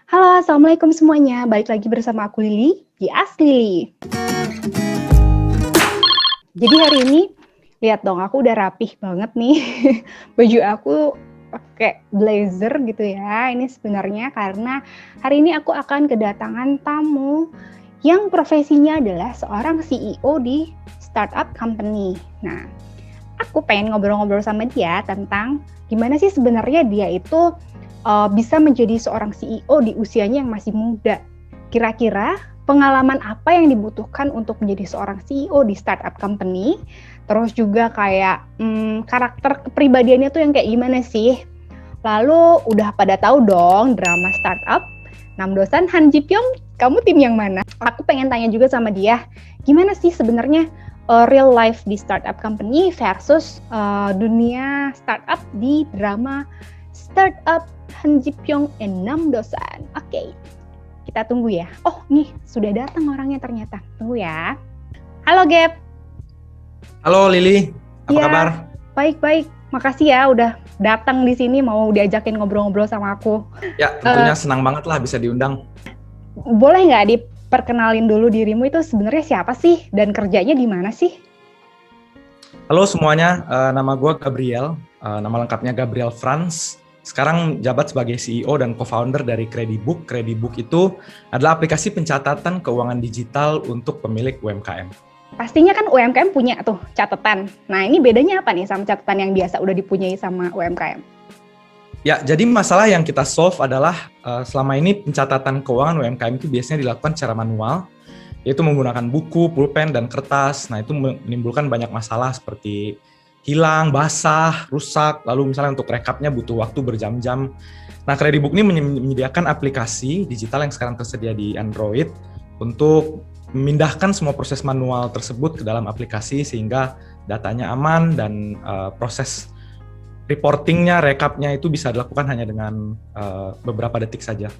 Halo, Assalamualaikum semuanya. Balik lagi bersama aku Lili di Ask Lili. Jadi hari ini, lihat dong, aku udah rapih banget nih. Baju aku pakai blazer gitu ya. Ini sebenarnya karena hari ini aku akan kedatangan tamu yang profesinya adalah seorang CEO di startup company. Nah, aku pengen ngobrol-ngobrol sama dia tentang gimana sih sebenarnya dia itu bisa menjadi seorang CEO di usianya yang masih muda. Kira-kira pengalaman apa yang dibutuhkan untuk menjadi seorang CEO di startup company? Terus juga kayak karakter kepribadiannya tuh yang kayak gimana sih? Lalu udah pada tahu dong drama startup. Namdosan Han Ji Pyong, kamu tim yang mana? Aku pengen tanya juga sama dia, gimana sih sebenarnya real life di startup company versus dunia startup di drama startup Han Ji Pyong and Namdosan. Oke, kita tunggu ya. Oh, nih sudah datang orangnya ternyata. Tunggu ya. Halo Gap. Halo Lili, apa kabar? Baik-baik. Makasih ya udah datang di sini mau diajakin ngobrol-ngobrol sama aku. Ya, tentunya senang banget lah bisa diundang. Boleh nggak diperkenalin dulu dirimu itu sebenarnya siapa sih dan kerjanya di mana sih? Halo semuanya, nama gue Gabriel, nama lengkapnya Gabriel Franz. Sekarang jabat sebagai CEO dan co-founder dari Kredibook. Kredibook itu adalah aplikasi pencatatan keuangan digital untuk pemilik UMKM. Pastinya kan UMKM punya tuh catatan. Nah, ini bedanya apa nih sama catatan yang biasa udah dipunyai sama UMKM? Ya, jadi masalah yang kita solve adalah selama ini pencatatan keuangan UMKM itu biasanya dilakukan secara manual, yaitu menggunakan buku, pulpen, dan kertas. Nah, itu menimbulkan banyak masalah seperti hilang, basah, rusak, lalu misalnya untuk rekapnya butuh waktu berjam-jam. Nah, Kredibook ini menyediakan aplikasi digital yang sekarang tersedia di Android untuk memindahkan semua proses manual tersebut ke dalam aplikasi sehingga datanya aman dan proses reportingnya, rekapnya itu bisa dilakukan hanya dengan beberapa detik saja.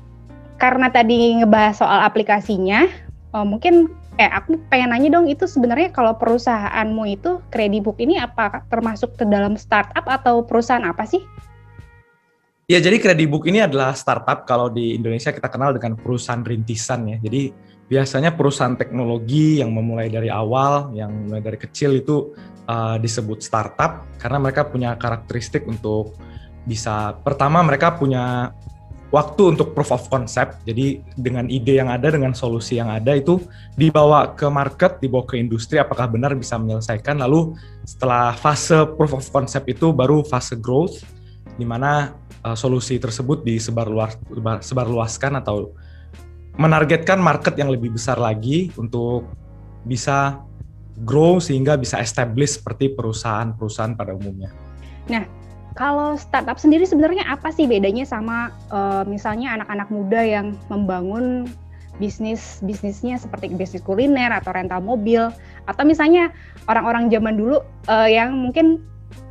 Karena tadi ngebahas soal aplikasinya, mungkin aku pengen nanya dong, itu sebenarnya kalau perusahaanmu itu Kredibook ini apa termasuk ke dalam startup atau perusahaan apa sih? Ya, jadi Kredibook ini adalah startup. Kalau di Indonesia kita kenal dengan perusahaan rintisan ya. Jadi biasanya perusahaan teknologi yang memulai dari awal, yang mulai dari kecil itu disebut startup karena mereka punya karakteristik untuk bisa, pertama mereka punya waktu untuk proof of concept. Jadi dengan ide yang ada, dengan solusi yang ada itu dibawa ke market, dibawa ke industri, apakah benar bisa menyelesaikan. Lalu setelah fase proof of concept itu baru fase growth, di mana solusi tersebut disebarluaskan atau menargetkan market yang lebih besar lagi untuk bisa grow sehingga bisa establish seperti perusahaan-perusahaan pada umumnya. Nah, kalau startup sendiri sebenarnya apa sih bedanya sama misalnya anak-anak muda yang membangun bisnisnya seperti bisnis kuliner atau rental mobil, atau misalnya orang-orang zaman dulu yang mungkin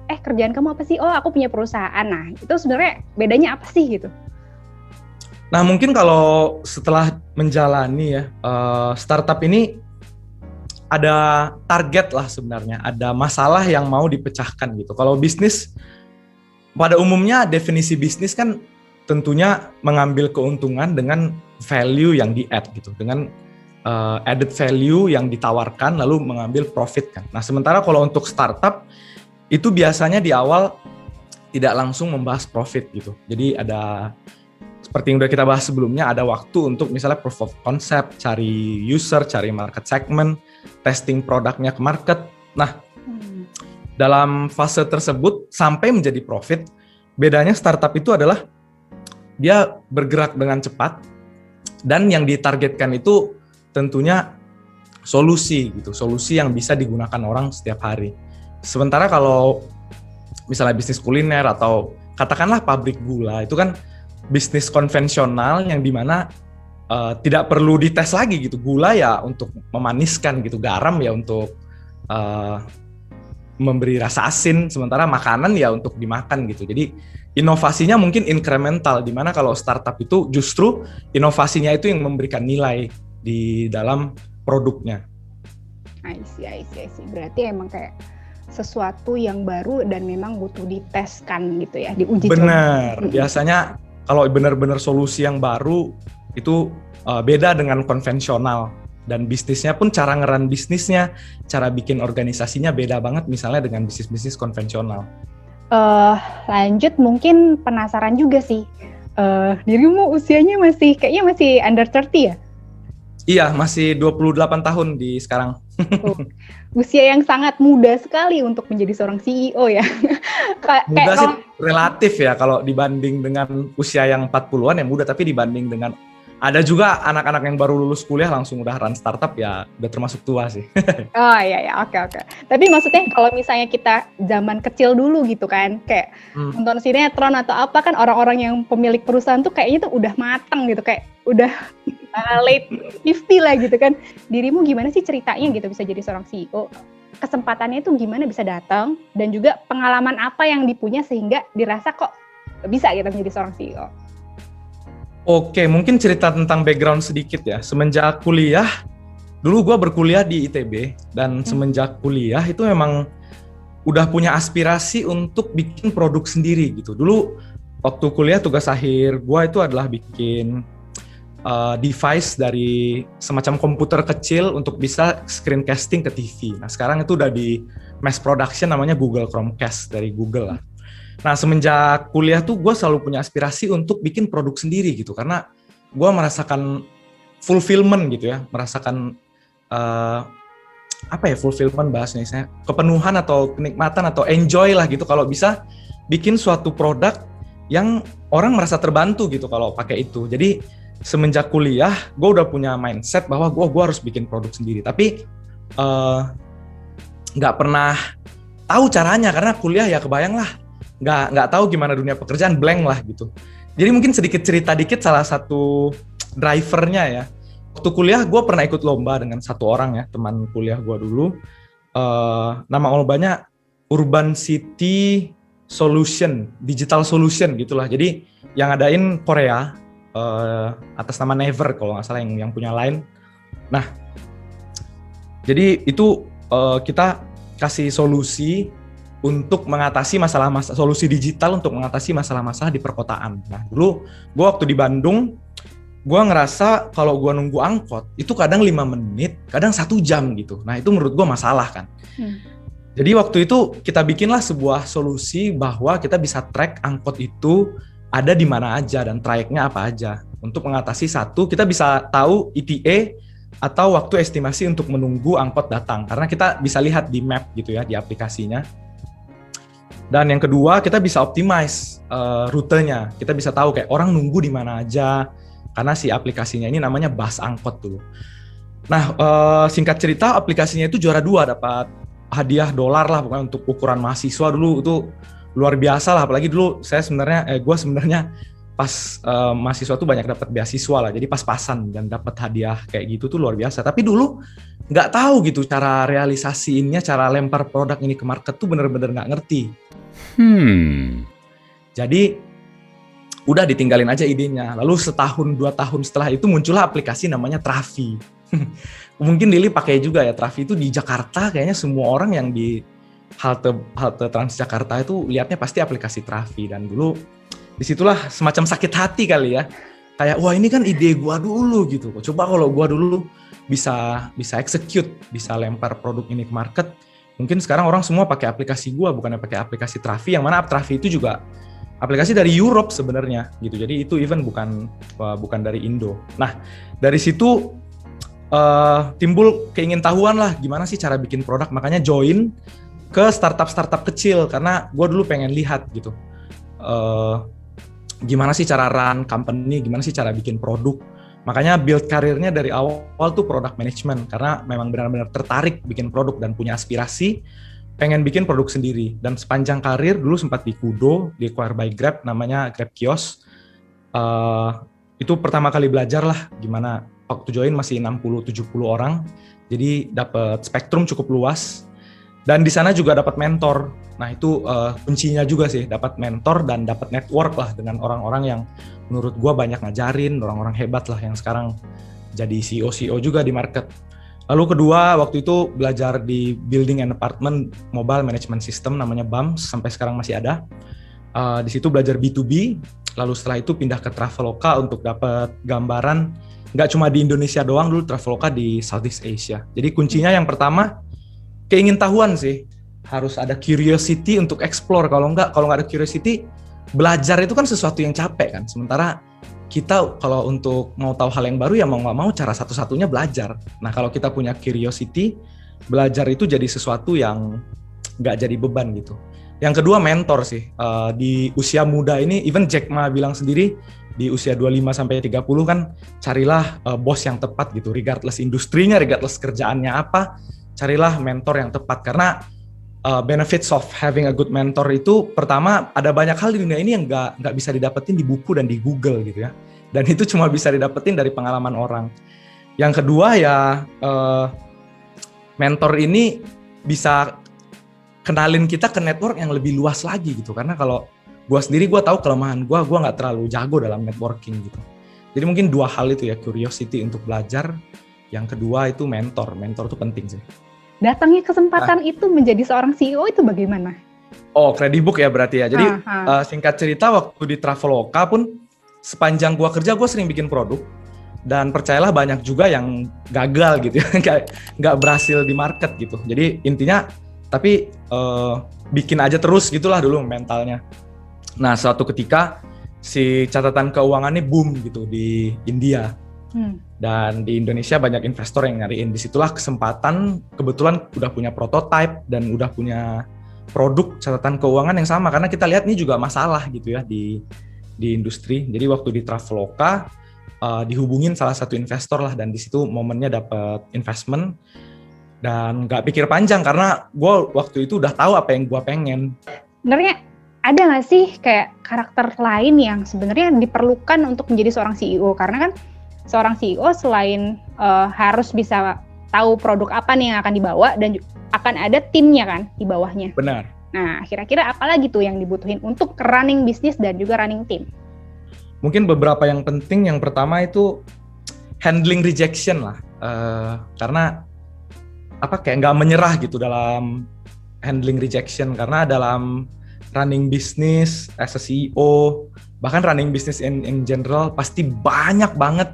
kerjaan kamu apa sih? Oh, aku punya perusahaan. Nah, itu sebenarnya bedanya apa sih gitu? Nah, mungkin kalau setelah menjalani ya startup ini ada target lah sebenarnya, ada masalah yang mau dipecahkan gitu. Kalau bisnis pada umumnya definisi bisnis kan tentunya mengambil keuntungan dengan value yang di-add gitu, dengan added value yang ditawarkan lalu mengambil profit kan. Nah, sementara kalau untuk startup itu biasanya di awal tidak langsung membahas profit gitu. Jadi ada seperti yang udah kita bahas sebelumnya, ada waktu untuk misalnya proof of concept, cari user, cari market segment, testing produknya ke market. Nah, dalam fase tersebut sampai menjadi profit, bedanya startup itu adalah dia bergerak dengan cepat dan yang ditargetkan itu tentunya solusi gitu, solusi yang bisa digunakan orang setiap hari. Sementara kalau misalnya bisnis kuliner atau katakanlah pabrik gula, itu kan bisnis konvensional yang dimana tidak perlu dites lagi gitu. Gula ya untuk memaniskan gitu, garam ya untuk memberi rasa asin, sementara makanan ya untuk dimakan gitu. Jadi inovasinya mungkin incremental, di mana kalau startup itu justru inovasinya itu yang memberikan nilai di dalam produknya. I see. Berarti emang kayak sesuatu yang baru dan memang butuh diteskan gitu ya, diuji coba. Benar, biasanya kalau benar-benar solusi yang baru itu beda dengan konvensional, dan bisnisnya pun cara ngeran bisnisnya, cara bikin organisasinya beda banget misalnya dengan bisnis-bisnis konvensional. Lanjut, mungkin penasaran juga sih, dirimu usianya kayaknya masih under 30 ya? Iya, masih 28 tahun di sekarang. Usia yang sangat muda sekali untuk menjadi seorang CEO ya. Muda sih relatif ya, kalau dibanding dengan usia yang 40-an ya muda, tapi dibanding dengan ada juga anak-anak yang baru lulus kuliah langsung udah run startup ya udah termasuk tua sih. Oh iya, oke. Tapi maksudnya kalau misalnya kita zaman kecil dulu gitu kan, kayak nonton sinetron atau apa kan, orang-orang yang pemilik perusahaan tuh kayaknya tuh udah matang gitu, kayak udah late 50 lah gitu kan. Dirimu gimana sih ceritanya gitu bisa jadi seorang CEO? Kesempatannya itu gimana bisa datang, dan juga pengalaman apa yang dipunya sehingga dirasa kok bisa gitu menjadi seorang CEO? Oke, mungkin cerita tentang background sedikit ya. Semenjak kuliah, dulu gue berkuliah di ITB, dan semenjak kuliah itu memang udah punya aspirasi untuk bikin produk sendiri gitu. Dulu waktu kuliah tugas akhir gue itu adalah bikin device dari semacam komputer kecil untuk bisa screencasting ke TV. Nah sekarang itu udah di mass production, namanya Google Chromecast dari Google lah. Nah semenjak kuliah tuh gue selalu punya aspirasi untuk bikin produk sendiri gitu, karena gue merasakan fulfillment gitu ya, merasakan fulfillment bahasanya, saya kepenuhan atau kenikmatan atau enjoy lah gitu kalau bisa bikin suatu produk yang orang merasa terbantu gitu kalau pakai itu. Jadi semenjak kuliah gue udah punya mindset bahwa gue harus bikin produk sendiri, tapi nggak pernah tahu caranya karena kuliah ya kebayang lah, nggak tahu gimana dunia pekerjaan, blank lah gitu. Jadi mungkin sedikit cerita dikit, salah satu drivernya ya, waktu kuliah gue pernah ikut lomba dengan satu orang ya, teman kuliah gue dulu. Nama lombanya Urban City Solution, Digital Solution gitulah. Jadi yang ngadain Korea, atas nama Never kalau nggak salah yang punya Line. Nah, jadi itu kita kasih solusi untuk mengatasi solusi digital untuk mengatasi masalah-masalah di perkotaan. Nah, dulu gue waktu di Bandung, gue ngerasa kalau gue nunggu angkot itu kadang 5 menit, kadang 1 jam gitu. Nah, itu menurut gue masalah kan. Jadi waktu itu kita bikinlah sebuah solusi bahwa kita bisa track angkot itu ada di mana aja dan trayeknya apa aja. Untuk mengatasi satu, kita bisa tahu ETA atau waktu estimasi untuk menunggu angkot datang, karena kita bisa lihat di map gitu ya, di aplikasinya. Dan yang kedua, kita bisa optimize rutenya. Kita bisa tahu kayak orang nunggu di mana aja, karena si aplikasinya ini namanya Bus Angkot dulu. Nah, singkat cerita aplikasinya itu juara 2, dapat hadiah dolar lah pokoknya untuk ukuran mahasiswa dulu. Itu luar biasa lah, apalagi dulu gue sebenarnya pas mahasiswa tuh banyak dapat beasiswa lah, jadi pas-pasan dan dapat hadiah kayak gitu tuh luar biasa. Tapi dulu nggak tahu gitu cara realisasiinnya, cara lempar produk ini ke market tuh bener-bener nggak ngerti. Jadi udah ditinggalin aja idenya. Lalu 1-2 tahun setelah itu muncullah aplikasi namanya Trafi. Mungkin Lili pakai juga ya Trafi. Itu di Jakarta kayaknya semua orang yang di halte Transjakarta itu lihatnya pasti aplikasi Trafi. Dan dulu disitulah semacam sakit hati kali ya. Kayak wah ini kan ide gua dulu gitu. Coba kalau gua dulu bisa execute, bisa lempar produk ini ke market. Mungkin sekarang orang semua pakai aplikasi gua, bukannya pakai aplikasi Trafi, yang mana Trafi itu juga aplikasi dari Europe sebenarnya gitu. Jadi itu even bukan dari Indo. Nah, dari situ timbul keingintahuan lah gimana sih cara bikin produk. Makanya join ke startup kecil karena gua dulu pengen lihat gitu. Gimana sih cara run company, gimana sih cara bikin produk. Makanya build karirnya dari awal tuh product management, karena memang benar-benar tertarik bikin produk dan punya aspirasi pengen bikin produk sendiri. Dan sepanjang karir dulu sempat di Kudo, di acquire by Grab, namanya Grab Kios. Itu pertama kali belajar lah gimana, waktu join masih 60-70 orang, jadi dapat spektrum cukup luas. Dan di sana juga dapat mentor. Nah itu kuncinya juga sih, dapat mentor dan dapat network lah dengan orang-orang yang menurut gue banyak ngajarin, orang-orang hebat lah yang sekarang jadi CEO juga di market. Lalu kedua, waktu itu belajar di Building and Apartment Mobile Management System namanya BAMS, sampai sekarang masih ada. Di situ belajar B2B, lalu setelah itu pindah ke Traveloka untuk dapat gambaran nggak cuma di Indonesia doang, dulu Traveloka di Southeast Asia. Jadi kuncinya yang pertama keingintahuan sih, harus ada curiosity untuk explore. Kalau nggak ada curiosity, belajar itu kan sesuatu yang capek kan. Sementara kita kalau untuk mau tahu hal yang baru ya mau nggak mau cara satu-satunya belajar. Nah kalau kita punya curiosity, belajar itu jadi sesuatu yang nggak jadi beban gitu. Yang kedua mentor sih. Di usia muda ini, even Jack Ma bilang sendiri, di usia 25-30 kan carilah bos yang tepat gitu. Regardless industrinya, regardless kerjaannya apa, carilah mentor yang tepat. Karena benefits of having a good mentor itu, pertama ada banyak hal di dunia ini yang nggak bisa didapetin di buku dan di Google gitu ya, dan itu cuma bisa didapetin dari pengalaman orang. Yang kedua ya mentor ini bisa kenalin kita ke network yang lebih luas lagi gitu, karena kalau gue sendiri gue tahu kelemahan gue nggak terlalu jago dalam networking gitu. Jadi mungkin dua hal itu ya, curiosity untuk belajar, yang kedua itu mentor itu penting sih. Datangnya kesempatan itu menjadi seorang CEO itu bagaimana? Oh, Credibook ya berarti ya. Jadi singkat cerita, waktu di Traveloka pun sepanjang gua kerja gua sering bikin produk, dan percayalah banyak juga yang gagal gitu ya, nggak berhasil di market gitu. Jadi intinya tapi bikin aja terus gitulah dulu mentalnya. Nah suatu ketika si catatan keuangannya boom gitu di India. Dan di Indonesia banyak investor yang nyariin. Disitulah kesempatan, kebetulan udah punya prototype dan udah punya produk catatan keuangan yang sama, karena kita lihat ini juga masalah gitu ya di industri. Jadi waktu di Traveloka dihubungin salah satu investor lah, dan di situ momennya dapat investment, dan nggak pikir panjang karena gue waktu itu udah tahu apa yang gue pengen. Sebenarnya ada nggak sih kayak karakter lain yang sebenarnya diperlukan untuk menjadi seorang CEO? Karena kan seorang CEO selain harus bisa tahu produk apa nih yang akan dibawa, dan akan ada timnya kan di bawahnya. Benar. Nah, kira-kira apa lagi tuh yang dibutuhin untuk running bisnis dan juga running tim? Mungkin beberapa yang penting. Yang pertama itu handling rejection lah. Karena kayak nggak menyerah gitu dalam handling rejection. Karena dalam running business as a CEO, bahkan running business in general, pasti banyak banget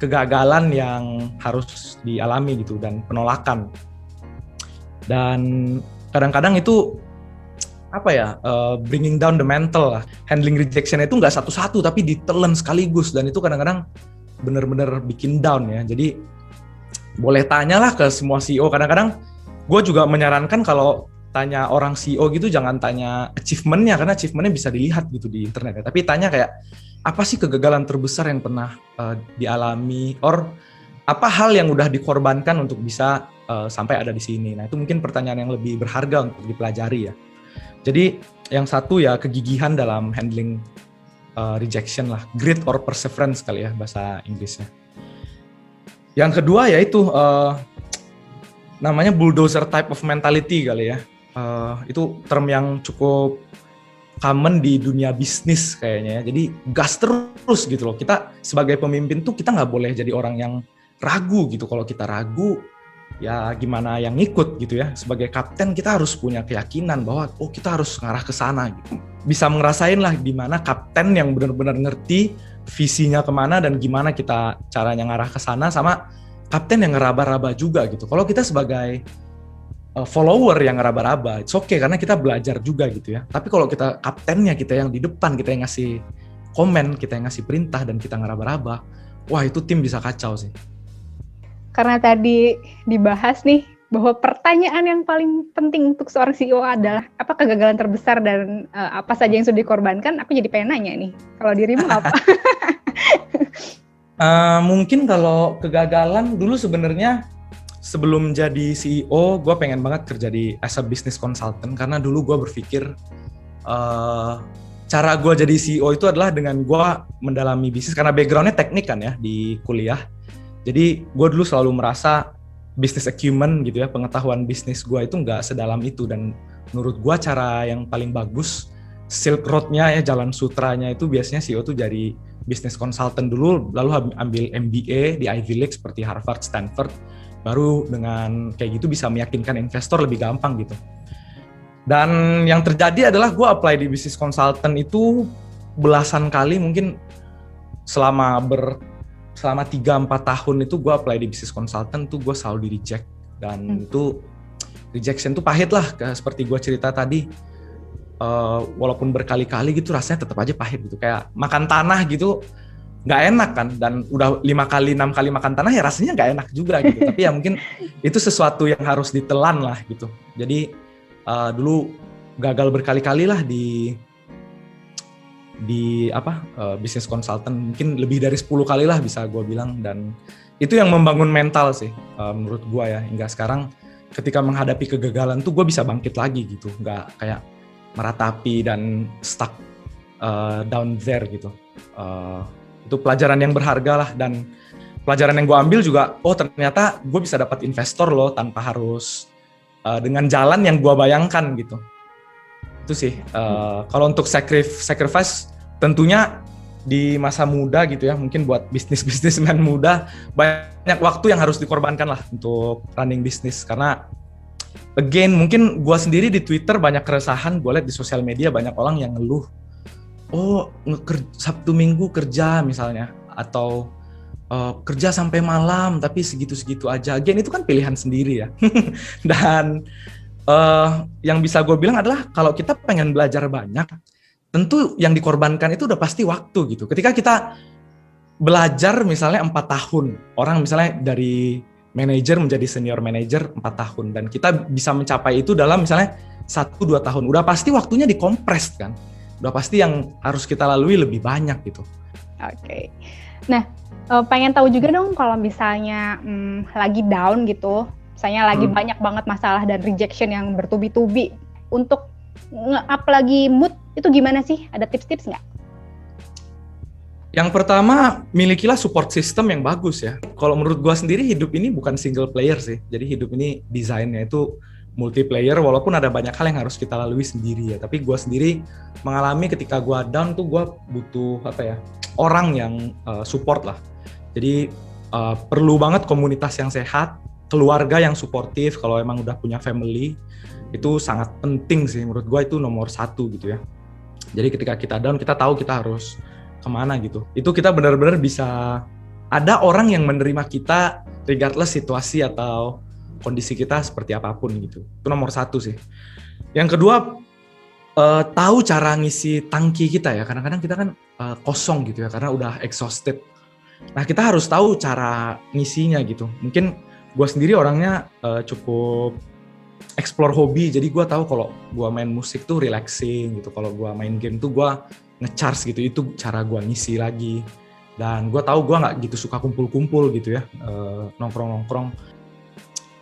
kegagalan yang harus dialami gitu, dan penolakan. Dan kadang-kadang itu bringing down the mental lah. Handling rejection itu nggak satu-satu tapi ditelan sekaligus, dan itu kadang-kadang bener-bener bikin down ya. Jadi boleh tanyalah ke semua CEO. Kadang-kadang gue juga menyarankan kalau tanya orang CEO gitu jangan tanya achievement-nya, karena achievement-nya bisa dilihat gitu di internet ya. Tapi tanya kayak, apa sih kegagalan terbesar yang pernah dialami, or apa hal yang udah dikorbankan untuk bisa sampai ada di sini. Nah itu mungkin pertanyaan yang lebih berharga untuk dipelajari ya. Jadi yang satu ya kegigihan dalam handling rejection lah, grit or perseverance kali ya bahasa Inggrisnya. Yang kedua yaitu namanya bulldozer type of mentality kali ya. Itu term yang cukup common di dunia bisnis kayaknya ya. Jadi gas terus gitu loh. Kita sebagai pemimpin tuh kita nggak boleh jadi orang yang ragu gitu. Kalau kita ragu ya gimana yang ngikut gitu ya. Sebagai kapten kita harus punya keyakinan bahwa kita harus ngarah ke sana gitu. Bisa ngerasain lah gimana kapten yang benar-benar ngerti visinya kemana dan gimana kita caranya ngarah ke sana, sama kapten yang ngeraba-raba juga gitu. Kalau kita sebagai follower yang ngeraba-raba, it's okay karena kita belajar juga gitu ya. Tapi kalau kita kaptennya, kita yang di depan, kita yang ngasih komen, kita yang ngasih perintah, dan kita ngeraba-raba, wah itu tim bisa kacau sih. Karena tadi dibahas nih bahwa pertanyaan yang paling penting untuk seorang CEO adalah apa kegagalan terbesar dan apa saja yang sudah dikorbankan, aku jadi pengen nanya nih, kalau dirimu apa? Mungkin kalau kegagalan dulu sebenarnya sebelum jadi CEO, gue pengen banget kerja di as a business consultant, karena dulu gue berpikir cara gue jadi CEO itu adalah dengan gue mendalami bisnis, karena backgroundnya teknik kan ya di kuliah. Jadi gue dulu selalu merasa business acumen gitu ya, pengetahuan bisnis gue itu nggak sedalam itu, dan menurut gue cara yang paling bagus, Silk Road-nya ya, jalan sutranya itu biasanya CEO tuh jadi business consultant dulu, lalu ambil MBA di Ivy League seperti Harvard, Stanford, baru dengan kayak gitu bisa meyakinkan investor lebih gampang gitu. Dan yang terjadi adalah gue apply di business consultant itu belasan kali mungkin selama 3-4 tahun itu gue apply di bisnis consultant tuh gue selalu di reject, dan itu rejection tuh pahit lah, seperti gue cerita tadi. Walaupun berkali-kali gitu rasanya tetap aja pahit gitu, kayak makan tanah gitu nggak enak kan, dan udah 5 kali 6 kali makan tanah ya rasanya nggak enak juga gitu. Tapi ya mungkin itu sesuatu yang harus ditelan lah gitu. Jadi dulu gagal berkali-kali lah di bisnis consultant, mungkin lebih dari 10 kali lah bisa gue bilang, dan itu yang membangun mental sih menurut gue ya, hingga sekarang ketika menghadapi kegagalan tuh gue bisa bangkit lagi gitu, nggak kayak meratapi dan stuck down there gitu. Itu pelajaran yang berharga lah, dan pelajaran yang gue ambil juga, oh ternyata gue bisa dapat investor loh tanpa harus dengan jalan yang gue bayangkan gitu. Itu sih. Kalau untuk sacrifice tentunya di masa muda gitu ya, mungkin buat bisnismen muda banyak waktu yang harus dikorbankan lah untuk running bisnis, karena again mungkin gue sendiri di Twitter banyak keresahan, gue lihat di sosial media banyak orang yang ngeluh, Sabtu Minggu kerja misalnya, atau kerja sampai malam tapi segitu-segitu aja. Again itu kan pilihan sendiri ya. Dan yang bisa gue bilang adalah kalau kita pengen belajar banyak, tentu yang dikorbankan itu udah pasti waktu gitu. Ketika kita belajar misalnya 4 tahun, orang misalnya dari manajer menjadi senior manager 4 tahun, dan kita bisa mencapai itu dalam misalnya 1-2 tahun, udah pasti waktunya dikompres kan. Udah pasti yang harus kita lalui lebih banyak gitu. Oke. Nah, pengen tahu juga dong kalau misalnya lagi down gitu, misalnya lagi banyak banget masalah dan rejection yang bertubi-tubi, untuk nge-up lagi mood itu gimana sih? Ada tips-tips nggak? Yang pertama, milikilah support system yang bagus ya. Kalau menurut gua sendiri hidup ini bukan single player sih. Jadi hidup ini desainnya itu multiplayer, walaupun ada banyak hal yang harus kita lalui sendiri ya. Tapi gue sendiri mengalami ketika gue down tuh gue butuh orang yang support lah. Jadi perlu banget komunitas yang sehat, keluarga yang suportif. Kalau emang udah punya family, itu sangat penting sih menurut gue, itu nomor 1 gitu ya. Jadi ketika kita down, kita tahu kita harus kemana gitu. Itu kita benar-benar bisa ada orang yang menerima kita regardless situasi atau kondisi kita seperti apapun gitu. Itu nomor 1 sih. Yang kedua, tahu cara ngisi tangki kita ya. Kadang-kadang kita kan kosong gitu ya, karena udah exhausted. Nah, kita harus tahu cara ngisinya gitu. Mungkin gue sendiri orangnya cukup explore hobi, jadi gue tahu kalau gue main musik tuh relaxing gitu. Kalau gue main game tuh gue nge-charge gitu. Itu cara gue ngisi lagi. Dan gue tahu gue nggak gitu suka kumpul-kumpul gitu ya, nongkrong-nongkrong.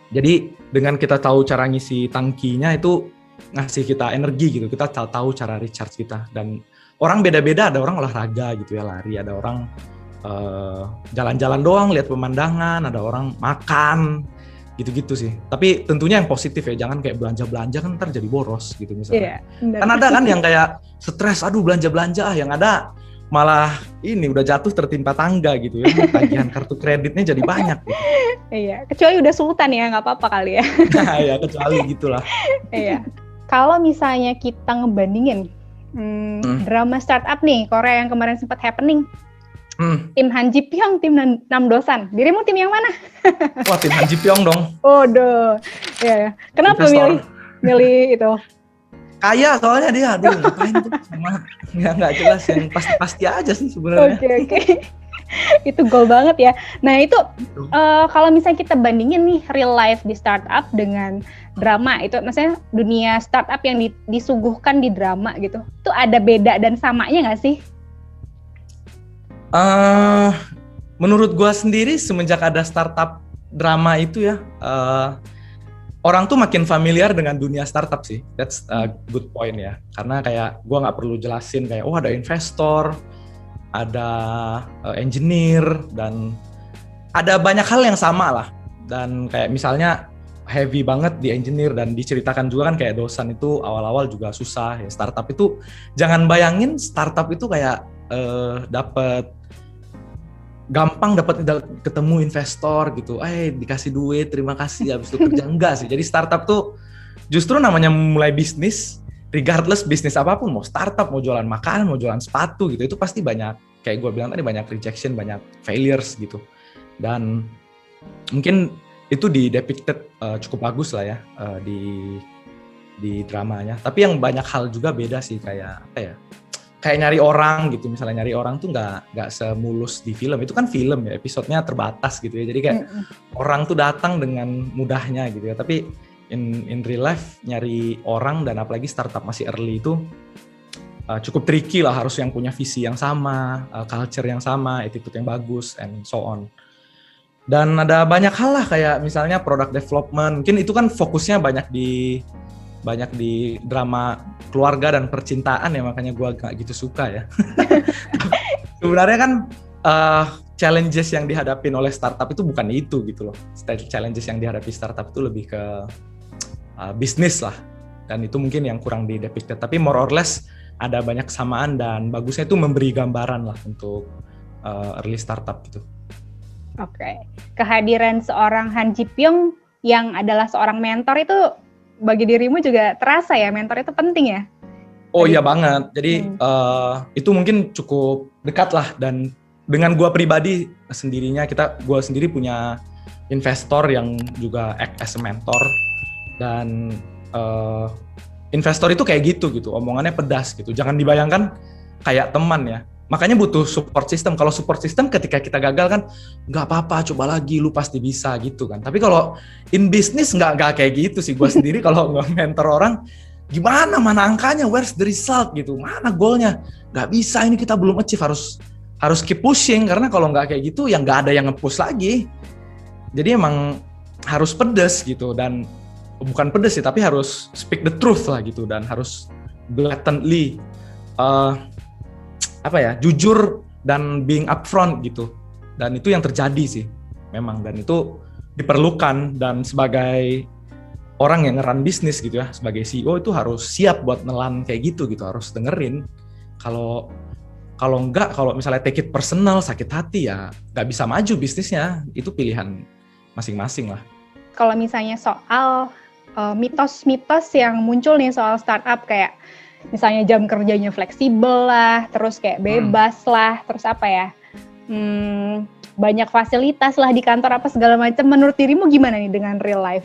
Jadi dengan kita tahu cara ngisi tangkinya itu ngasih kita energi gitu, kita tahu cara recharge kita. Dan orang beda-beda, ada orang olahraga gitu ya, lari, ada orang jalan-jalan doang, lihat pemandangan, ada orang makan, gitu-gitu sih. Tapi tentunya yang positif ya, jangan kayak belanja-belanja kan ntar jadi boros gitu misalnya. Yeah, kan ada kan yang kayak stres, aduh belanja-belanja, yang ada malah ini udah jatuh tertimpa tangga gitu ya, tagihan kartu kreditnya jadi banyak gitu. Iya, kecuali udah sultan ya, nggak apa-apa kali ya. Nah ya, kecuali gitulah. Iya. Kalau misalnya kita ngebandingin drama startup nih, Korea yang kemarin sempat happening, tim Han Ji Pyong, tim Nam Do San, dirimu tim yang mana? Wah, tim Han Ji Pyong dong. Waduh, ya. Kenapa milih itu? Kaya soalnya dia, aduh ngapain tuh, nggak jelas, yang pasti aja sih sebenarnya. Oke. Itu goal banget ya. Nah itu kalau misalnya kita bandingin nih real life di startup dengan drama, itu maksudnya dunia startup yang disuguhkan di drama gitu, itu ada beda dan samanya nggak sih? Menurut gua sendiri semenjak ada startup drama itu ya, orang tuh makin familiar dengan dunia startup sih. That's a good point ya. Karena kayak gue nggak perlu jelasin kayak, ada investor, ada engineer, dan ada banyak hal yang sama lah. Dan kayak misalnya heavy banget di engineer, dan diceritakan juga kan kayak dosen itu awal-awal juga susah ya. Startup itu, jangan bayangin startup itu kayak gampang dapat ketemu investor gitu, dikasih duit, terima kasih, habis itu kerja. Enggak sih. Jadi startup tuh justru namanya mulai bisnis, regardless bisnis apapun, mau startup, mau jualan makanan, mau jualan sepatu gitu, itu pasti banyak, kayak gue bilang tadi, banyak rejection, banyak failures gitu. Dan mungkin itu depicted cukup bagus lah ya di dramanya. Tapi yang banyak hal juga beda sih, kayak apa ya? Kayak nyari orang gitu, misalnya nyari orang tuh nggak semulus di film. Itu kan film ya, episodenya terbatas gitu ya. Jadi kayak orang tuh datang dengan mudahnya gitu ya. Tapi in real life nyari orang, dan apalagi startup masih early itu cukup tricky lah. Harus yang punya visi yang sama, culture yang sama, attitude yang bagus, and so on. Dan ada banyak hal lah, kayak misalnya product development. Mungkin itu kan fokusnya banyak di drama keluarga dan percintaan ya, makanya gue gak gitu suka ya. Sebenarnya kan challenges yang dihadapin oleh startup itu bukan itu gitu loh. Challenges yang dihadapi startup itu lebih ke bisnis lah, dan itu mungkin yang kurang depicted. Tapi more or less ada banyak kesamaan, dan bagusnya itu memberi gambaran lah untuk early startup gitu. Oke. Kehadiran seorang Han Ji Pyong yang adalah seorang mentor itu bagi dirimu juga terasa ya, mentor itu penting ya? Oh iya banget, jadi itu mungkin cukup dekat lah. Dan dengan gue pribadi sendirinya, gue sendiri punya investor yang juga act as a mentor. Dan investor itu kayak gitu, omongannya pedas gitu. Jangan dibayangkan kayak teman ya. Makanya butuh support system. Kalau support system ketika kita gagal kan, nggak apa-apa, coba lagi, lu pasti bisa gitu kan. Tapi kalau in business nggak kayak gitu sih. Gue sendiri kalau nggak mentor orang, gimana, mana angkanya, where's the result gitu, mana goalnya, nggak bisa, ini kita belum achieve, harus keep pushing. Karena kalau nggak kayak gitu, ya nggak ada yang nge-push lagi. Jadi emang harus pedes gitu, dan bukan pedes sih, tapi harus speak the truth lah gitu, dan harus blatantly jujur dan being upfront gitu. Dan itu yang terjadi sih memang, dan itu diperlukan. Dan sebagai orang yang ngeran bisnis gitu ya, sebagai CEO itu harus siap buat nelan kayak gitu, harus dengerin. Kalau enggak, kalau misalnya take it personal, sakit hati, ya nggak bisa maju bisnisnya. Itu pilihan masing-masing lah. Kalau misalnya soal mitos-mitos yang muncul nih soal startup, kayak misalnya jam kerjanya fleksibel lah, terus kayak bebas lah, terus apa ya, banyak fasilitas lah di kantor apa segala macam. Menurut dirimu gimana nih dengan real life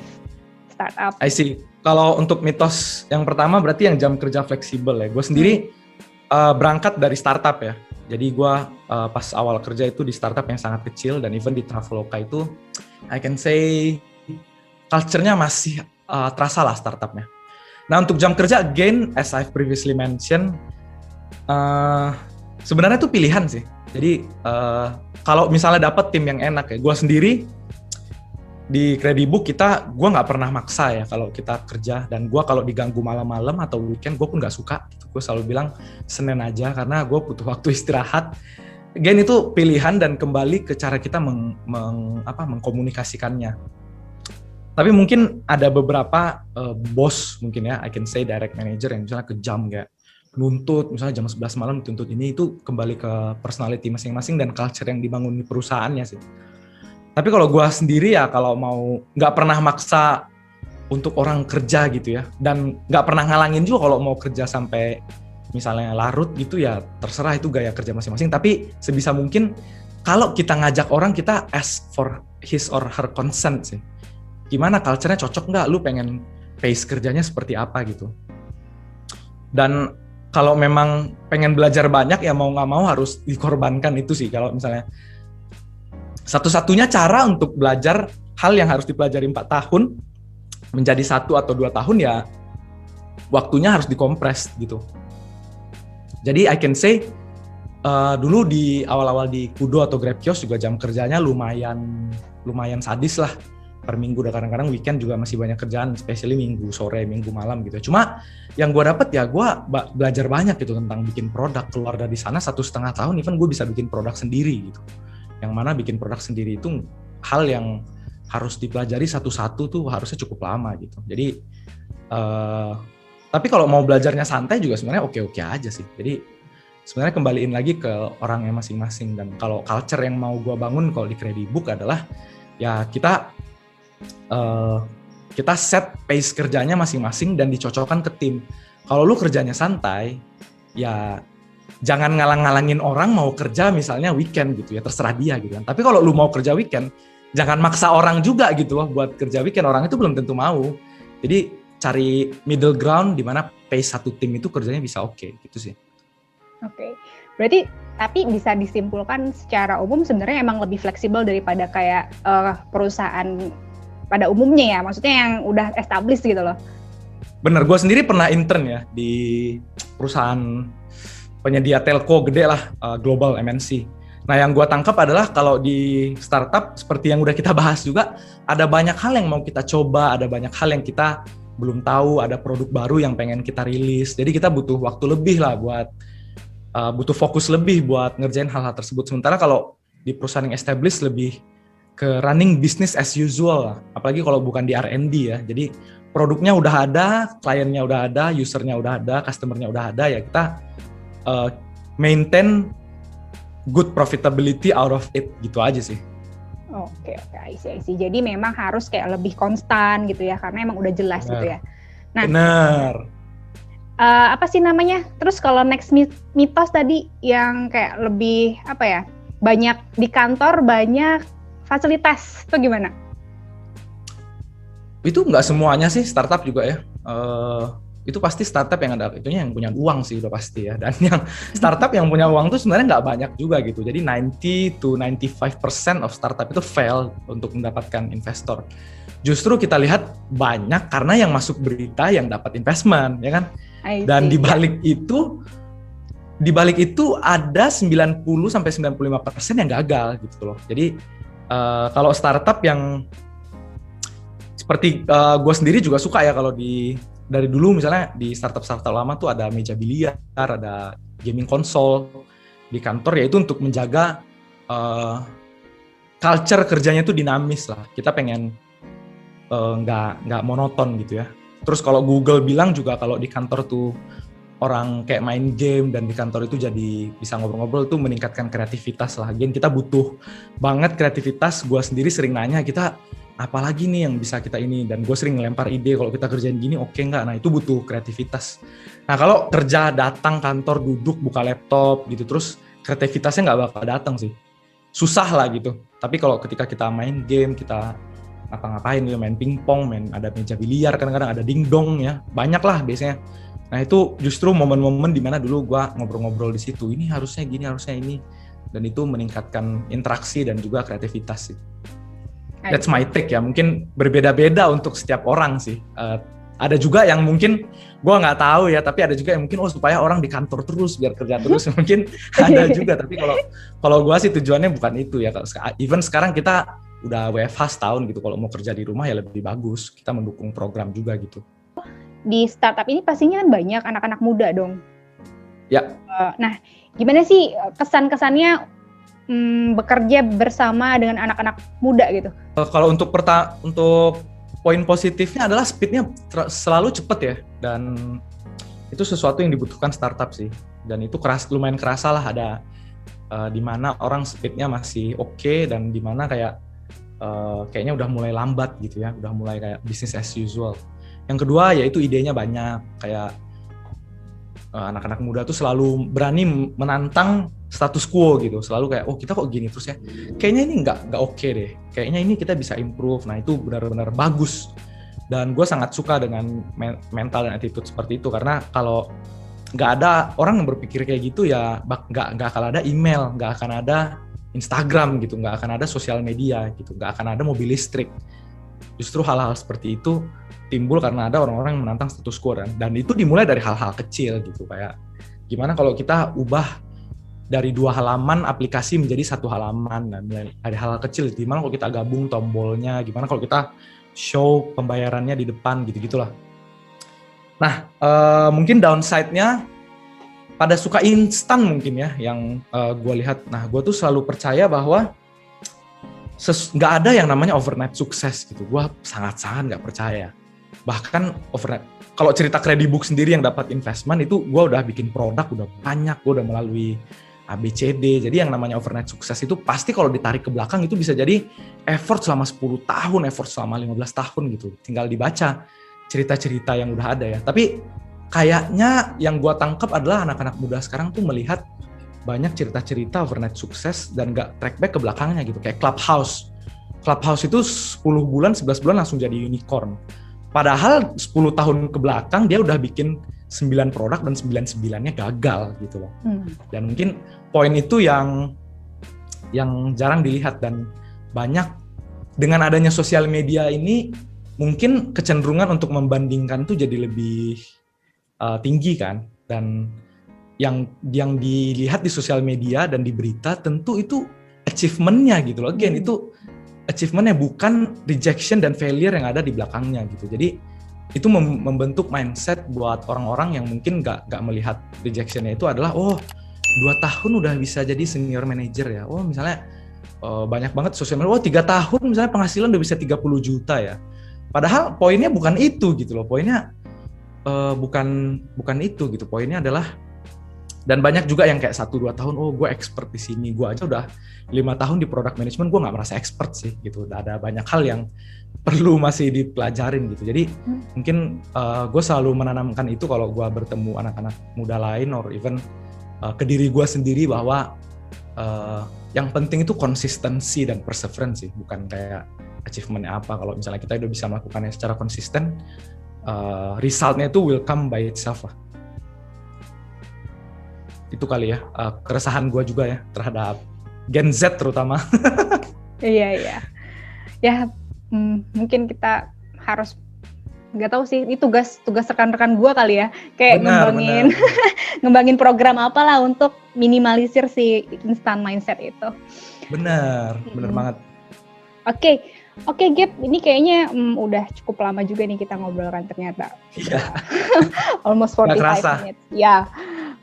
startup? I see. Kalau untuk mitos yang pertama berarti yang jam kerja fleksibel ya. Gue sendiri berangkat dari startup ya. Jadi gue pas awal kerja itu di startup yang sangat kecil, dan even di Traveloka itu I can say culture-nya masih terasa lah startupnya. Nah untuk jam kerja, again as I've previously mentioned, sebenarnya itu pilihan sih. Jadi kalau misalnya dapat tim yang enak ya, gue sendiri di Kredibook gue nggak pernah maksa ya kalau kita kerja. Dan gue kalau diganggu malam-malam atau weekend, gue pun nggak suka. Gue selalu bilang Senin aja, karena gue butuh waktu istirahat. Again itu pilihan, dan kembali ke cara kita mengkomunikasikannya. Tapi mungkin ada beberapa bos mungkin ya, I can say direct manager yang misalnya kejam, kayak nuntut misalnya jam 11 malam dituntut ini. Itu kembali ke personality masing-masing dan culture yang dibangun di perusahaannya sih. Tapi kalau gue sendiri ya, kalau mau nggak pernah maksa untuk orang kerja gitu ya, dan nggak pernah ngalangin juga kalau mau kerja sampai misalnya larut gitu ya, terserah, itu gaya kerja masing-masing. Tapi sebisa mungkin kalau kita ngajak orang, kita ask for his or her consent sih. Gimana culture-nya, cocok nggak, lu pengen pace kerjanya seperti apa gitu. Dan kalau memang pengen belajar banyak ya mau nggak mau harus dikorbankan itu sih. Kalau misalnya satu-satunya cara untuk belajar hal yang harus dipelajari 4 tahun menjadi 1 atau 2 tahun, ya waktunya harus dikompres gitu. Jadi I can say dulu di awal-awal di Kudo atau Grab Kios juga jam kerjanya lumayan sadis lah. Per minggu, dan kadang-kadang weekend juga masih banyak kerjaan, especially minggu sore, minggu malam gitu. Cuma yang gue dapet ya, gue belajar banyak gitu tentang bikin produk. Keluar dari sana 1,5 tahun, even gue bisa bikin produk sendiri gitu. Yang mana bikin produk sendiri itu hal yang harus dipelajari satu-satu tuh harusnya cukup lama gitu. Jadi tapi kalau mau belajarnya santai juga sebenarnya oke-oke aja sih. Jadi sebenarnya kembaliin lagi ke orangnya masing-masing. Dan kalau culture yang mau gue bangun kalau di Kredibook adalah ya kita set pace kerjanya masing-masing dan dicocokkan ke tim. Kalau lu kerjanya santai, ya jangan ngalang-ngalangin orang mau kerja misalnya weekend gitu ya, terserah dia gitu kan. Tapi kalau lu mau kerja weekend, jangan maksa orang juga gitu loh buat kerja weekend, orang itu belum tentu mau. Jadi cari middle ground di mana pace satu tim itu kerjanya bisa oke, gitu sih. Oke. Berarti tapi bisa disimpulkan secara umum sebenarnya emang lebih fleksibel daripada kayak perusahaan pada umumnya ya, maksudnya yang udah established gitu loh. Bener, gue sendiri pernah intern ya di perusahaan penyedia telco gede lah, global MNC. Nah yang gue tangkap adalah kalau di startup seperti yang udah kita bahas juga, ada banyak hal yang mau kita coba, ada banyak hal yang kita belum tahu, ada produk baru yang pengen kita rilis. Jadi kita butuh waktu lebih lah buat, butuh fokus lebih buat ngerjain hal-hal tersebut. Sementara kalau di perusahaan yang established lebih ke running business as usual lah. Apalagi kalau bukan di R&D ya. Jadi produknya udah ada, kliennya udah ada, usernya udah ada, customernya udah ada, ya kita maintain good profitability out of it, gitu aja sih. Oke, I see. Jadi memang harus kayak lebih konstan gitu ya, karena emang udah jelas gitu ya. Nah, bener. Apa sih namanya? Terus kalau next mitos tadi yang kayak lebih apa ya? Banyak di kantor, banyak fasilitas, itu gimana? Itu nggak semuanya sih, startup juga ya. Itu pasti startup yang ada itunya yang punya uang sih udah pasti ya. Dan yang startup yang punya uang tuh sebenarnya nggak banyak juga gitu. Jadi 90 to 95% of startup itu fail untuk mendapatkan investor. Justru kita lihat banyak karena yang masuk berita yang dapat investment, ya kan? Dan di balik itu ada 90 sampai 95% yang gagal gitu loh. Jadi kalau startup yang seperti gue sendiri juga suka ya kalau dari dulu misalnya di startup lama tuh ada meja biliar, ada gaming konsol di kantor, yaitu untuk menjaga culture kerjanya tuh dinamis lah. Kita pengen nggak monoton gitu ya. Terus kalau Google bilang juga kalau di kantor tuh orang kayak main game dan di kantor itu jadi bisa ngobrol-ngobrol tuh meningkatkan kreativitas lah. Lagian kita butuh banget kreativitas. Gue sendiri sering nanya kita apalagi nih yang bisa kita ini, dan gue sering ngelempar ide kalau kita kerjain gini oke nggak. Nah itu butuh kreativitas. Nah kalau kerja datang kantor duduk buka laptop gitu terus kreativitasnya nggak bakal datang sih, susah lah gitu. Tapi kalau ketika kita main game, kita ngapa-ngapain gitu, main pingpong, ada meja biliar, kadang-kadang ada dingdong ya, banyak lah biasanya. Nah itu justru momen-momen dimana dulu gue ngobrol-ngobrol di situ, ini harusnya gini, harusnya ini, dan itu meningkatkan interaksi dan juga kreativitas sih. That's my take ya, mungkin berbeda-beda untuk setiap orang sih. Ada juga yang mungkin gue nggak tahu ya, tapi ada juga yang mungkin supaya orang di kantor terus biar kerja terus, mungkin ada juga. Tapi kalau gue sih tujuannya bukan itu ya. Even sekarang kita udah WFH setahun gitu, kalau mau kerja di rumah ya lebih bagus. Kita mendukung program juga gitu. Di startup ini pastinya kan banyak anak-anak muda dong. Ya. Nah, gimana sih kesan-kesannya bekerja bersama dengan anak-anak muda gitu? Kalau untuk poin positifnya adalah speednya selalu cepet ya, dan itu sesuatu yang dibutuhkan startup sih. Dan itu lumayan kerasa lah, ada di mana orang speednya masih oke, dan di mana kayaknya udah mulai lambat gitu ya, udah mulai kayak business as usual. Yang kedua yaitu idenya banyak, kayak anak-anak muda tuh selalu berani menantang status quo gitu, selalu kayak kita kok gini terus ya, kayaknya ini nggak oke deh, kayaknya ini kita bisa improve. Nah itu benar-benar bagus, dan gue sangat suka dengan mental dan attitude seperti itu, karena kalau nggak ada orang yang berpikir kayak gitu ya nggak akan ada email, nggak akan ada Instagram gitu, nggak akan ada sosial media gitu, nggak akan ada mobil listrik. Justru hal-hal seperti itu timbul karena ada orang-orang yang menantang status quo, dan itu dimulai dari hal-hal kecil gitu, kayak gimana kalau kita ubah dari 2 halaman aplikasi menjadi 1 halaman, dan dari hal-hal kecil, gimana kalau kita gabung tombolnya, gimana kalau kita show pembayarannya di depan, gitu-gitulah. Nah, mungkin downside-nya pada suka instan mungkin ya, yang gue lihat. Nah, gue tuh selalu percaya bahwa nggak ada yang namanya overnight sukses gitu. Gue sangat-sangat nggak percaya. Bahkan overnight, kalau cerita Credibook sendiri yang dapat investment itu, gue udah bikin produk udah banyak, gue udah melalui ABCD. Jadi yang namanya overnight sukses itu pasti kalau ditarik ke belakang itu bisa jadi effort selama 10 tahun, effort selama 15 tahun gitu. Tinggal dibaca cerita-cerita yang udah ada ya. Tapi kayaknya yang gua tangkap adalah anak-anak muda sekarang tuh melihat banyak cerita-cerita overnight sukses dan nggak track back ke belakangnya gitu. Kayak Clubhouse. Clubhouse itu 10 bulan, 11 bulan langsung jadi unicorn. Padahal 10 tahun ke belakang dia udah bikin 9 produk dan 9-9-nya gagal gitu loh. Dan mungkin poin itu yang jarang dilihat, dan banyak dengan adanya sosial media ini mungkin kecenderungan untuk membandingkan tuh jadi lebih tinggi kan, dan yang dilihat di sosial media dan di berita tentu itu achievement-nya gitu loh. Again, itu achievement-nya bukan rejection dan failure yang ada di belakangnya gitu. Jadi itu membentuk mindset buat orang-orang yang mungkin nggak melihat rejection-nya itu adalah 2 tahun udah bisa jadi senior manager ya. Misalnya banyak banget sosial media, 3 tahun misalnya penghasilan udah bisa 30 juta ya. Padahal poinnya bukan itu gitu loh. Poinnya bukan itu gitu. Poinnya adalah, dan banyak juga yang kayak 1-2 tahun, gue expert di sini. Gue aja udah 5 tahun di product management, gue nggak merasa expert sih gitu. Ada banyak hal yang perlu masih dipelajarin gitu. Jadi mungkin gue selalu menanamkan itu kalau gue bertemu anak-anak muda lain, or even ke diri gue sendiri, bahwa yang penting itu konsistensi dan perseverance sih, bukan kayak achievementnya apa. Kalau misalnya kita udah bisa melakukannya secara konsisten, resultnya itu will come by itself lah. Itu kali ya keresahan gue juga ya terhadap Gen Z terutama. Iya. Ya mungkin kita harus, nggak tahu sih, ini tugas rekan-rekan gue kali ya, kayak ngembangin program apalah untuk minimalisir si instant mindset itu. Benar banget. Oke, Gap, ini kayaknya udah cukup lama juga nih kita ngobrol kan ternyata. Iya. Almost 45 minutes. Ya,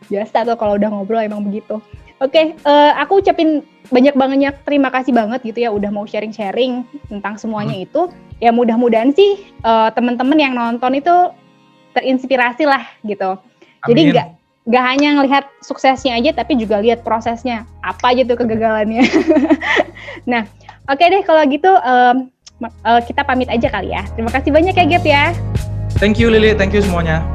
biasa tuh kalau udah ngobrol emang begitu. Oke, aku ucapin banyak terima kasih banget gitu ya udah mau sharing-sharing tentang semuanya itu. Ya mudah-mudahan sih teman-teman yang nonton itu terinspirasi lah gitu. Amin. Jadi nggak hanya ngelihat suksesnya aja, tapi juga lihat prosesnya, apa aja tuh kegagalannya. Nah, oke deh kalau gitu kita pamit aja kali ya. Terima kasih banyak ya Gap ya. Thank you Lily, thank you semuanya.